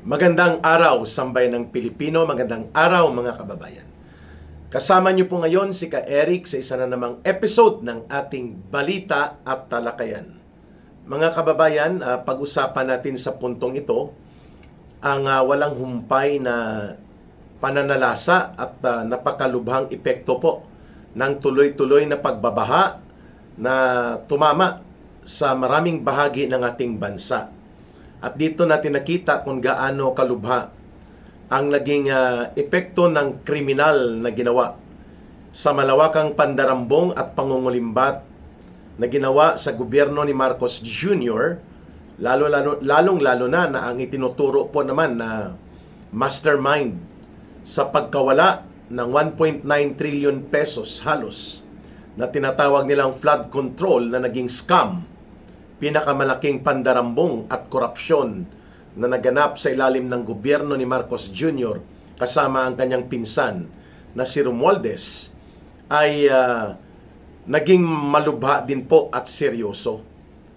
Magandang araw, sambayan ng Pilipino. Magandang araw, mga kababayan. Kasama niyo po ngayon si Ka Eric sa isa na namang episode ng ating Balita at Talakayan. Mga kababayan, pag-usapan natin sa puntong ito ang walang humpay na pananalasa at napakalubhang epekto po ng tuloy-tuloy na pagbabaha na tumama sa maraming bahagi ng ating bansa. At dito natin nakita kung gaano kalubha ang naging epekto ng kriminal na ginawa sa malawakang pandarambong at pangungulimbat na ginawa sa gobyerno ni Marcos Jr. Lalong-lalo na ang itinuturo po naman na mastermind sa pagkawala ng 1.9 trillion pesos halos na tinatawag nilang flood control na naging scam, pinakamalaking pandarambong at korupsyon na naganap sa ilalim ng gobyerno ni Marcos Jr. kasama ang kanyang pinsan na si Romualdez ay naging malubha din po at seryoso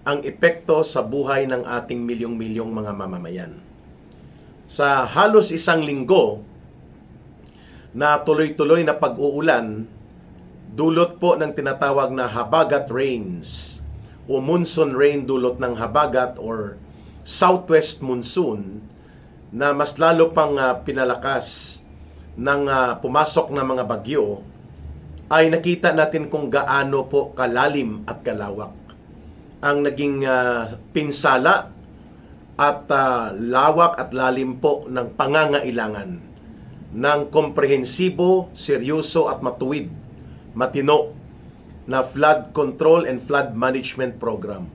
ang epekto sa buhay ng ating milyong-milyong mga mamamayan. Sa halos isang linggo na tuloy-tuloy na pag-uulan, dulot po ng tinatawag na habagat rains o monsoon rain dulot ng habagat or southwest monsoon na mas lalo pang pinalakas ng pumasok na mga bagyo, ay nakita natin kung gaano po kalalim at kalawak ang naging pinsala at lawak at lalim po ng pangangailangan ng komprehensibo, seryoso at matuwid, matino na flood control and flood management program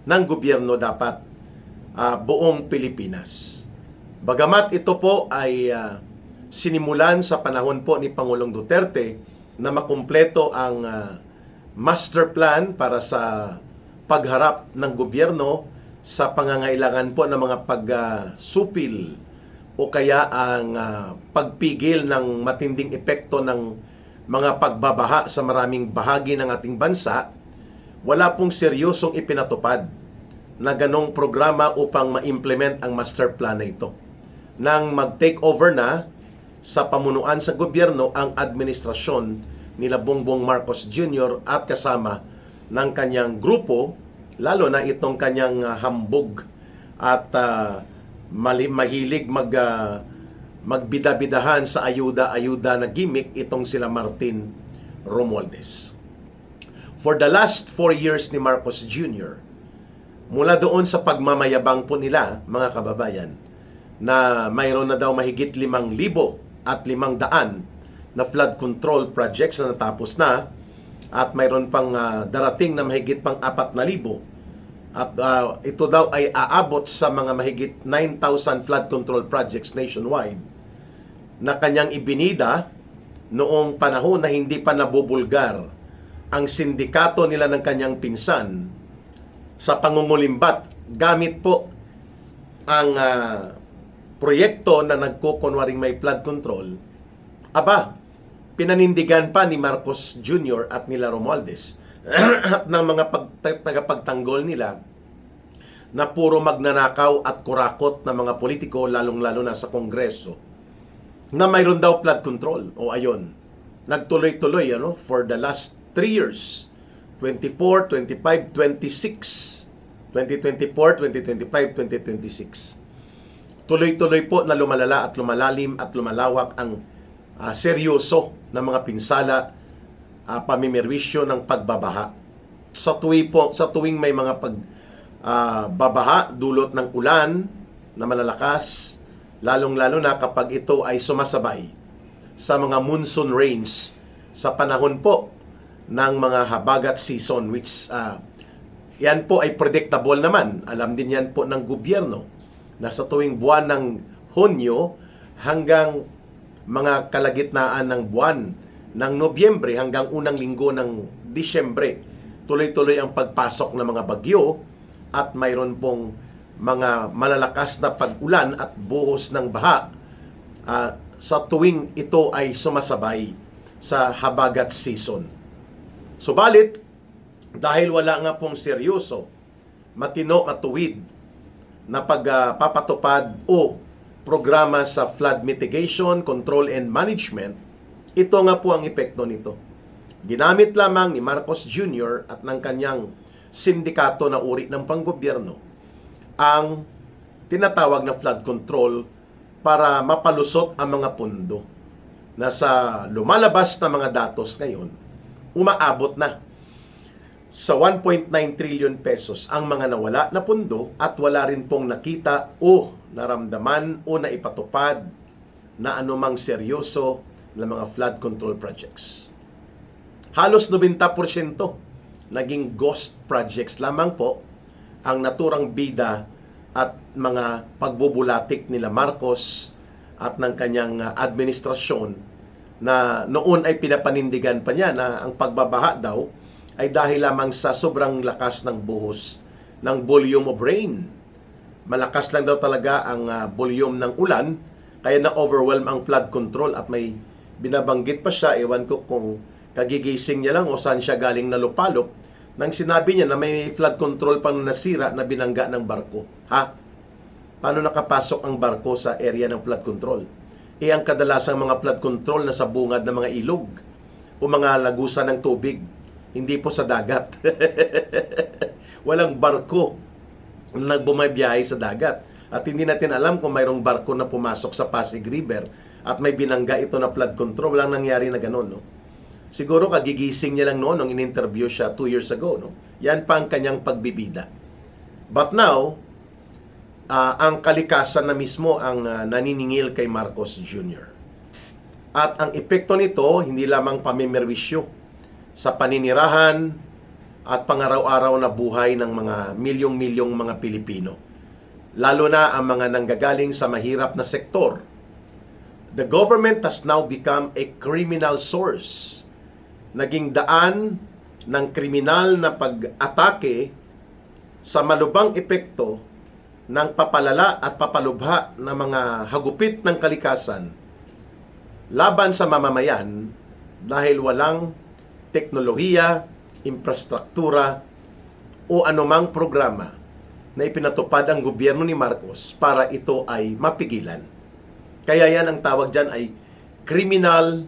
ng gobyerno dapat buong Pilipinas. Bagamat ito po ay sinimulan sa panahon po ni Pangulong Duterte na makumpleto ang master plan para sa pagharap ng gobyerno sa pangangailangan po ng mga pagsupil o kaya ang pagpigil ng matinding epekto ng mga pagbabaha sa maraming bahagi ng ating bansa, wala pong seryosong ipinatupad na ganong programa upang ma-implement ang master plan na ito. Nang mag-take over na sa pamunuan sa gobyerno ang administrasyon nila Bongbong Marcos Jr. at kasama ng kanyang grupo, lalo na itong kanyang hambog at mahilig magbida-bidahan sa ayuda-ayuda na gimmick itong sila Martin Romualdez. For the last 4 years ni Marcos Jr., mula doon sa pagmamayabang po nila, mga kababayan, na mayroon na daw mahigit 5,000 at 500 na flood control projects na natapos na, at mayroon pang darating na mahigit pang 4,000, at ito daw ay aabot sa mga mahigit 9,000 flood control projects nationwide na kanyang ibinida noong panahon na hindi pa nabubulgar ang sindikato nila ng kanyang pinsan sa pangungulimbat gamit po ang proyekto na nagkukunwaring may flood control. Aba, pinanindigan pa ni Marcos Jr. at nila Romualdez at ng mga tagapagtanggol nila na puro magnanakaw at kurakot na mga politiko, lalong-lalo na sa Kongreso, na mayroon daw flood control. O ayun, nagtuloy-tuloy for the last 3 years, 24, 25, 26, 2024, 2025, 2026. Tuloy-tuloy po na lumalala at lumalalim at lumalawak ang seryoso na mga pinsala, pamimirwisyo ng pagbabaha. Sa tuwing may mga pagbabaha dulot ng ulan na malalakas, lalong-lalo na kapag ito ay sumasabay sa mga monsoon rains sa panahon po ng mga habagat season, which yan po ay predictable naman. Alam din yan po ng gobyerno na sa tuwing buwan ng Hunyo hanggang mga kalagitnaan ng buwan ng Nobyembre hanggang unang linggo ng Disyembre, tuloy-tuloy ang pagpasok ng mga bagyo at mayroon pong mga malalakas na pag-ulan at buhos ng baha sa tuwing ito ay sumasabay sa habagat season. Subalit, dahil wala nga pong seryoso, matino at tuwid na pagpapatupad o programa sa flood mitigation, control and management, ito nga po ang epekto nito. Ginamit lamang ni Marcos Jr. at ng kanyang sindikato na uri ng panggobyerno ang tinatawag na flood control para mapalusot ang mga pundo na sa lumalabas na mga datos ngayon, umaabot na sa 1.9 trillion pesos ang mga nawala na pundo at wala rin pong nakita o naramdaman o naipatupad na anumang seryoso na mga flood control projects. Halos 90% naging ghost projects lamang po ang naturang bida at mga pagbubulatik nila Marcos at ng kanyang administrasyon na noon ay pinapanindigan pa niya na ang pagbabaha daw ay dahil lamang sa sobrang lakas ng buhos ng volume of rain. Malakas lang daw talaga ang volume ng ulan kaya na-overwhelm ang flood control at may binabanggit pa siya, ewan ko kung kagigising niya lang o saan siya galing na lupalop nang sinabi niya na may flood control pang nasira na binangga ng barko. Ha? Paano nakapasok ang barko sa area ng flood control? Ang kadalasang mga flood control na sa bungad ng mga ilog o mga lagusan ng tubig, hindi po sa dagat. Walang barko na nagbumabiyahe sa dagat. At hindi natin alam kung mayroong barko na pumasok sa Pasig River at may binangga ito na flood control. Walang nangyari na gano'n, no? Siguro kagigising niya lang noon nung in-interview siya 2 years ago, no? Yan pa ang kanyang pagbibida. But now, ang kalikasan na mismo ang naniningil kay Marcos Jr. At ang epekto nito, hindi lamang pamimerwisyo sa paninirahan at pangaraw-araw na buhay ng mga milyong-milyong mga Pilipino. Lalo na ang mga nanggagaling sa mahirap na sektor. The government has now become a criminal source. Naging daan ng kriminal na pag-atake sa malubhang epekto ng papalala at papalubha ng mga hagupit ng kalikasan laban sa mamamayan dahil walang teknolohiya, infrastruktura o anumang programa na ipinatupad ang gobyerno ni Marcos para ito ay mapigilan. Kaya yan ang tawag dyan ay criminal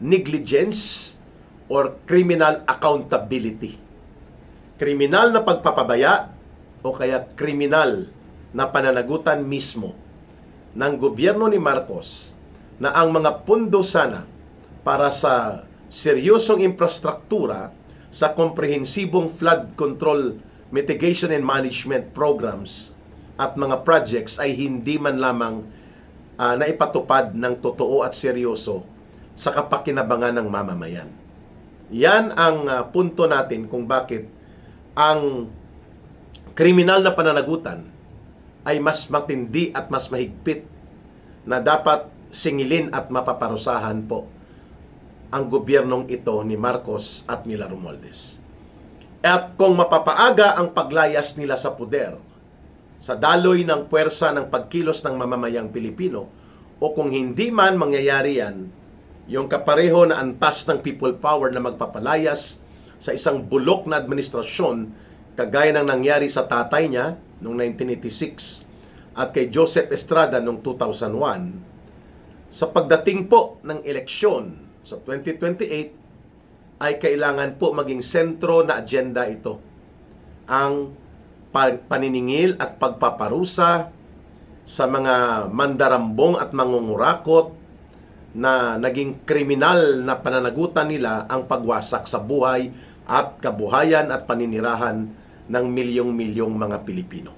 negligence or criminal accountability. Kriminal na pagpapabaya o kaya kriminal na pananagutan mismo ng gobyerno ni Marcos na ang mga pundo sana para sa seryosong infrastruktura sa komprehensibong flood control mitigation and management programs at mga projects ay hindi man lamang naipatupad ng totoo at seryoso sa kapakinabangan ng mamamayan. Yan ang punto natin kung bakit ang kriminal na pananagutan ay mas matindi at mas mahigpit na dapat singilin at mapaparusahan po ang gobyernong ito ni Marcos at nila Romualdez. At kung mapapaaga ang paglayas nila sa puder sa daloy ng puwersa ng pagkilos ng mamamayang Pilipino o kung hindi man mangyayari yan, yung kapareho na antas ng people power na magpapalayas sa isang bulok na administrasyon kagaya ng nangyari sa tatay niya noong 1986 at kay Joseph Estrada noong 2001, sa pagdating po ng eleksyon sa 2028 ay kailangan po maging sentro na agenda ito. Ang paniningil at pagpaparusa sa mga mandarambong at mangungurakot na naging kriminal na pananagutan nila ang pagwasak sa buhay at kabuhayan at paninirahan ng milyong-milyong mga Pilipino.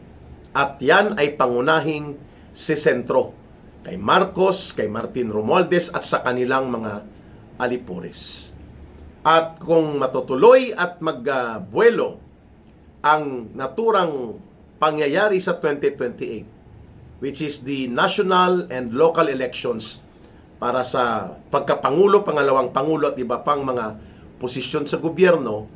At yan ay pangunahing si sentro kay Marcos, kay Martin Romualdez at sa kanilang mga alipores. At kung matutuloy at magbuelo ang naturang pangyayari sa 2028, which is the national and local elections para sa pagkapangulo, pangalawang pangulo at iba pang mga posisyon sa gobyerno,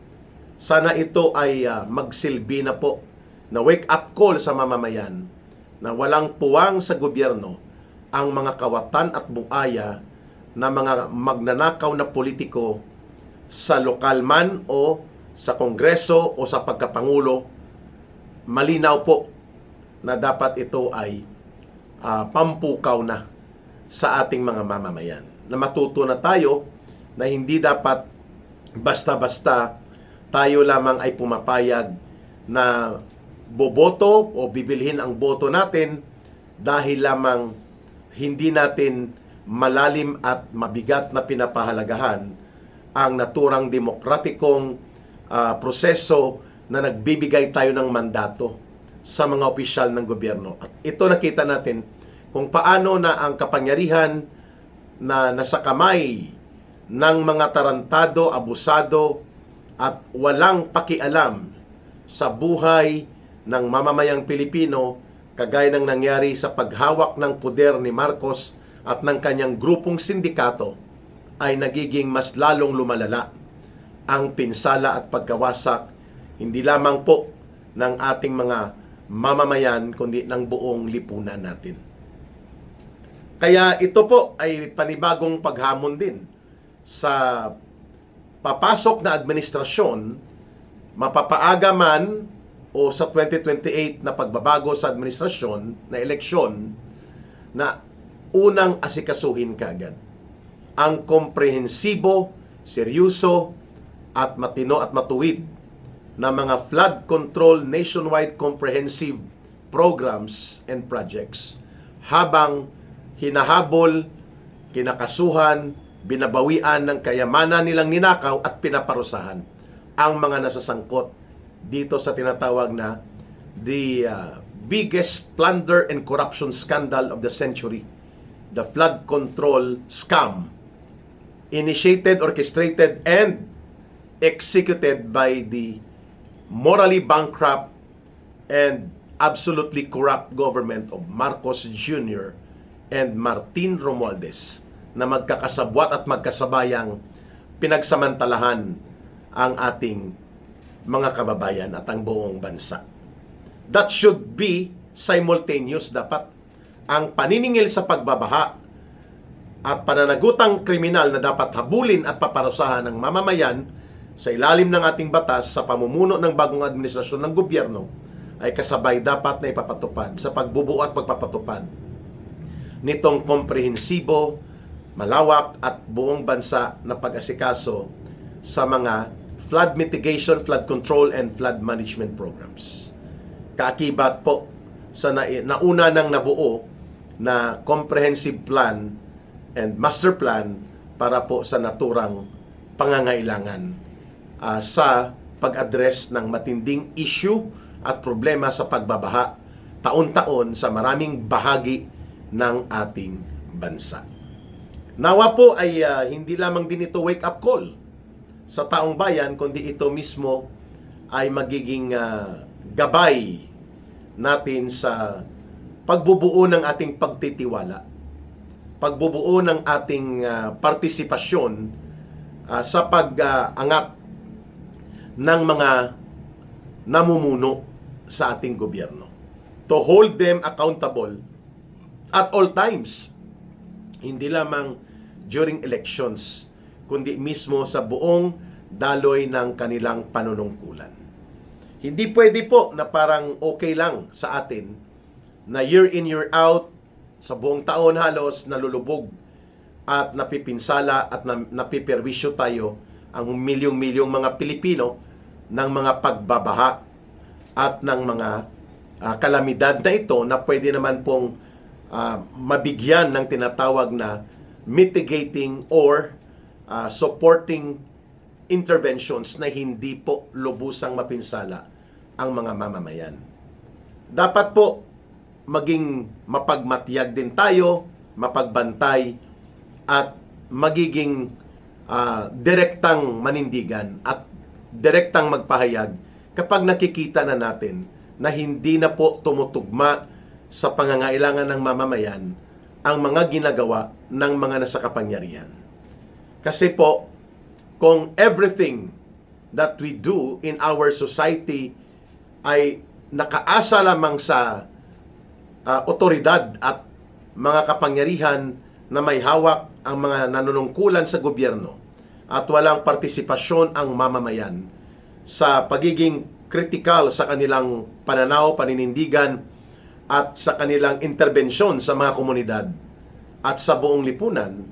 sana ito ay magsilbi na po na wake-up call sa mamamayan na walang puwang sa gobyerno ang mga kawatan at buaya na mga magnanakaw na politiko sa lokal man o sa kongreso o sa pagkapangulo. Malinaw po na dapat ito ay pampukaw na sa ating mga mamamayan. Na matuto na tayo na hindi dapat basta-basta tayo lamang ay pumapayag na boboto o bibilhin ang boto natin dahil lamang hindi natin malalim at mabigat na pinapahalagahan ang naturang demokratikong proseso na nagbibigay tayo ng mandato sa mga opisyal ng gobyerno. At ito nakita natin kung paano na ang kapangyarihan na nasa kamay ng mga tarantado, abusado at walang pakialam sa buhay ng mamamayang Pilipino, kagaya ng nangyari sa paghawak ng poder ni Marcos at ng kanyang grupong sindikato, ay nagiging mas lalong lumalala ang pinsala at pagkawasak hindi lamang po ng ating mga mamamayan kundi ng buong lipunan natin. Kaya ito po ay panibagong paghamon din sa papasok na administrasyon, mapapaaga man o sa 2028 na pagbabago sa administrasyon na eleksyon, na unang asikasuhin kaagad ang komprehensibo, seryoso at matino at matuwid na mga flood control nationwide comprehensive programs and projects, habang hinahabol, kinakasuhan, binabawian ng kayamanan nilang ninakaw at pinaparusahan ang mga nasasangkot dito sa tinatawag na the biggest plunder and corruption scandal of the century, the flood control scam, initiated, orchestrated, and executed by the morally bankrupt and absolutely corrupt government of Marcos Jr. and Martin Romualdez, na magkakasabwat at magkasabayang pinagsamantalahan ang ating mga kababayan at ang buong bansa. That should be simultaneous dapat. Ang paniningil sa pagbabaha at pananagutang kriminal na dapat habulin at paparusahan ng mamamayan sa ilalim ng ating batas sa pamumuno ng bagong administrasyon ng gobyerno ay kasabay dapat na ipapatupad sa pagbubuo at pagpapatupad nitong komprehensibo, malawak at buong bansa na pag-asikaso sa mga flood mitigation, flood control, and flood management programs. Kaakibat po sa nauna ng nabuo na comprehensive plan and master plan para po sa naturang pangangailangan sa pag-address ng matinding issue at problema sa pagbabaha taon-taon sa maraming bahagi ng ating bansa. Nawa po ay hindi lamang din ito wake-up call sa taong bayan, kundi ito mismo ay magiging gabay natin sa pagbubuo ng ating pagtitiwala, pagbubuo ng ating partisipasyon sa pag-angat ng mga namumuno sa ating gobyerno, to hold them accountable at all times, hindi lamang during elections, kundi mismo sa buong daloy ng kanilang panunungkulan. Hindi pwede po na parang okay lang sa atin na year in, year out, sa buong taon halos nalulubog at napipinsala at napiperwisyo tayo ang milyong-milyong mga Pilipino ng mga pagbabaha at ng mga kalamidad na ito na pwede naman pong mabigyan ng tinatawag na mitigating or supporting interventions na hindi po lubusang mapinsala ang mga mamamayan. Dapat po maging mapagmatiyag din tayo, mapagbantay, at magiging direktang manindigan at direktang magpahayag kapag nakikita na natin na hindi na po tumutugma sa pangangailangan ng mamamayan ang mga ginagawa ng mga nasa kapangyarihan. Kasi po, kung everything that we do in our society ay nakaasa lamang sa otoridad at mga kapangyarihan na may hawak ang mga nanunungkulan sa gobyerno at walang partisipasyon ang mamamayan sa pagiging kritikal sa kanilang pananaw, paninindigan at sa kanilang interbensyon sa mga komunidad at sa buong lipunan,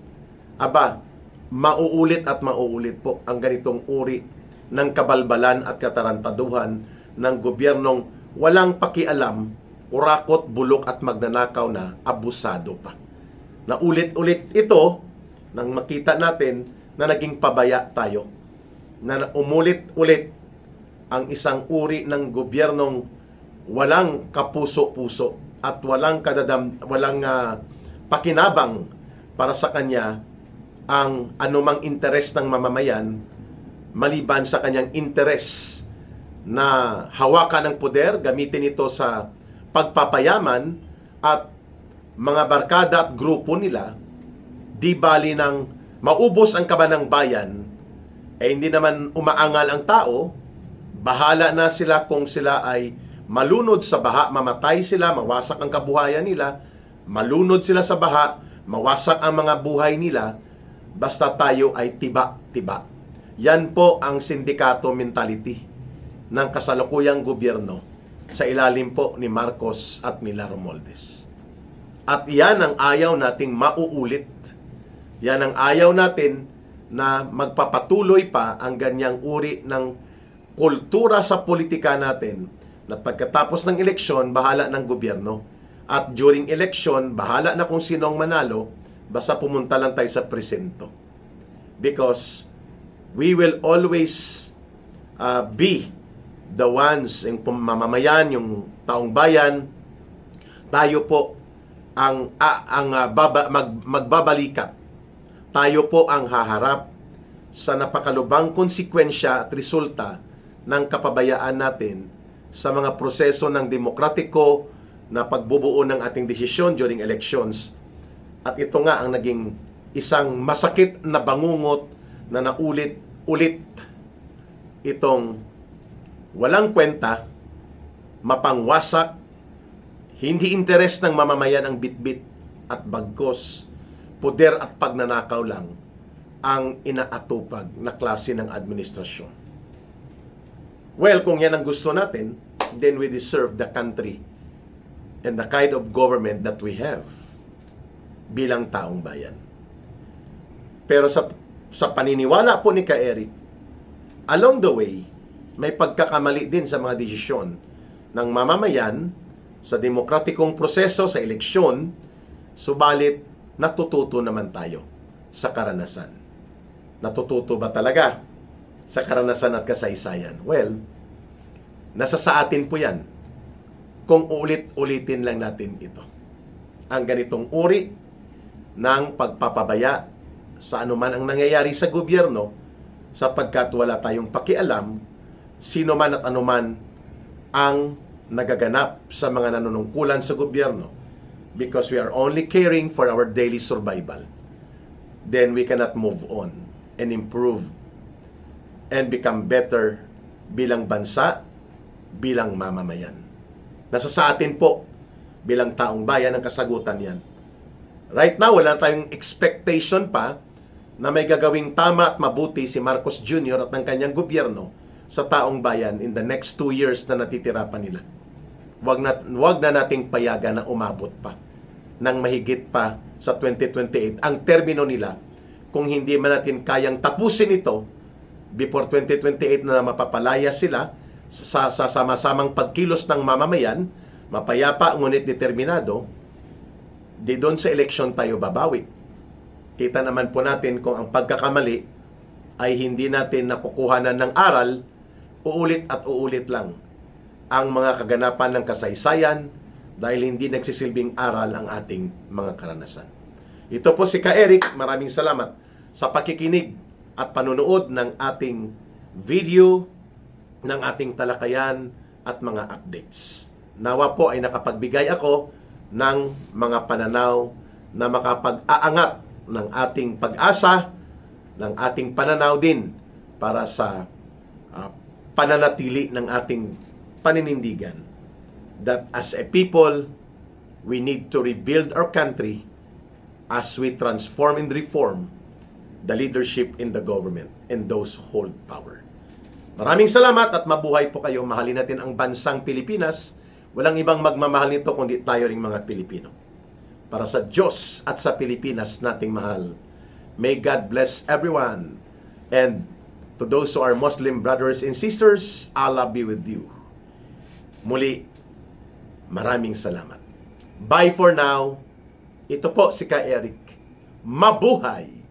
mauulit at mauulit po ang ganitong uri ng kabalbalan at katarantaduhan ng gobyernong walang pakialam, kurakot, bulok at magnanakaw na abusado pa. Na ulit-ulit ito nang makita natin na naging pabaya tayo. Na umulit-ulit ang isang uri ng gobyernong walang kapuso-puso at walang pakinabang para sa kanya ang anumang interes ng mamamayan maliban sa kanyang interes na hawakan ng poder, gamitin ito sa pagpapayaman at mga barkada at grupo nila, di bali ng maubos ang kaban ng bayan, hindi naman umaangal ang tao, bahala na sila kung sila ay malunod sa baha, mamatay sila, mawasak ang kabuhayan nila, malunod sila sa baha, mawasak ang mga buhay nila, basta tayo ay tiba-tiba. Yan po ang sindikato mentality ng kasalukuyang gobyerno sa ilalim po ni Marcos at Mila Romualdez. At yan ang ayaw nating mauulit. Yan ang ayaw natin na magpapatuloy pa ang ganyang uri ng kultura sa politika natin na pagkatapos ng eleksyon, bahala ng gobyerno. At during election, bahala na kung sinong manalo, basta pumunta lang tayo sa presento. Because we will always be the ones, yung mamamayan, yung taong bayan, tayo po ang magbabalikat. Tayo po ang haharap sa napakalubang konsekwensya at resulta ng kapabayaan natin sa mga proseso ng demokratiko na pagbubuo ng ating desisyon during elections. At ito nga ang naging isang masakit na bangungot na naulit-ulit itong walang kwenta, mapangwasak, hindi interes ng mamamayan ang bitbit at bagkos, poder at pagnanakaw lang ang inaatupag na klase ng administrasyon. Well, kung yan ang gusto natin, then we deserve the country and the kind of government that we have bilang taong bayan. Pero sa paniniwala po ni Ka-Eric, along the way, may pagkakamali din sa mga desisyon ng mamamayan sa demokratikong proseso sa eleksyon, subalit natututo naman tayo sa karanasan. Natututo ba talaga sa karanasan at kasaysayan? Well, nasa sa atin po yan kung ulit-ulitin lang natin ito. Ang ganitong uri ng pagpapabaya sa anuman ang nangyayari sa gobyerno sapagkat wala tayong pakialam sino man at anuman ang nagaganap sa mga nanunungkulan sa gobyerno because we are only caring for our daily survival. Then we cannot move on and improve and become better bilang bansa, bilang mamamayan. Nasa sa atin po bilang taong bayan ang kasagutan yan. Right now, wala tayong expectation pa na may gagawing tama at mabuti si Marcos Jr. at ng kanyang gobyerno sa taong bayan in the next 2 years na natitira pa nila. Wag na nating payagan na umabot pa ng mahigit pa sa 2028 ang termino nila kung hindi man natin kayang tapusin ito before 2028 na mapapalaya sila sa sama-samang pagkilos ng mamamayan, mapayapa ngunit determinado, di doon sa eleksyon tayo babawi. Kita naman po natin kung ang pagkakamali ay hindi natin nakukuhanan ng aral, uulit at uulit lang ang mga kaganapan ng kasaysayan dahil hindi nagsisilbing aral ang ating mga karanasan. Ito po si Ka-Eric. Maraming salamat sa pakikinig at panunood ng ating video, ng ating talakayan at mga updates. Nawa po ay nakapagbigay ako ng mga pananaw na makapag-aangat ng ating pag-asa, ng ating pananaw din para sa pananatili ng ating paninindigan that as a people, we need to rebuild our country as we transform and reform the leadership in the government and those who hold power. Maraming salamat at mabuhay po kayo. Mahalin natin ang bansang Pilipinas. Walang ibang magmamahal nito kundi tayo ring mga Pilipino. Para sa Diyos at sa Pilipinas nating mahal. May God bless everyone. And to those who are Muslim brothers and sisters, Allah be with you. Muli, maraming salamat. Bye for now. Ito po si Ka Eric. Mabuhay!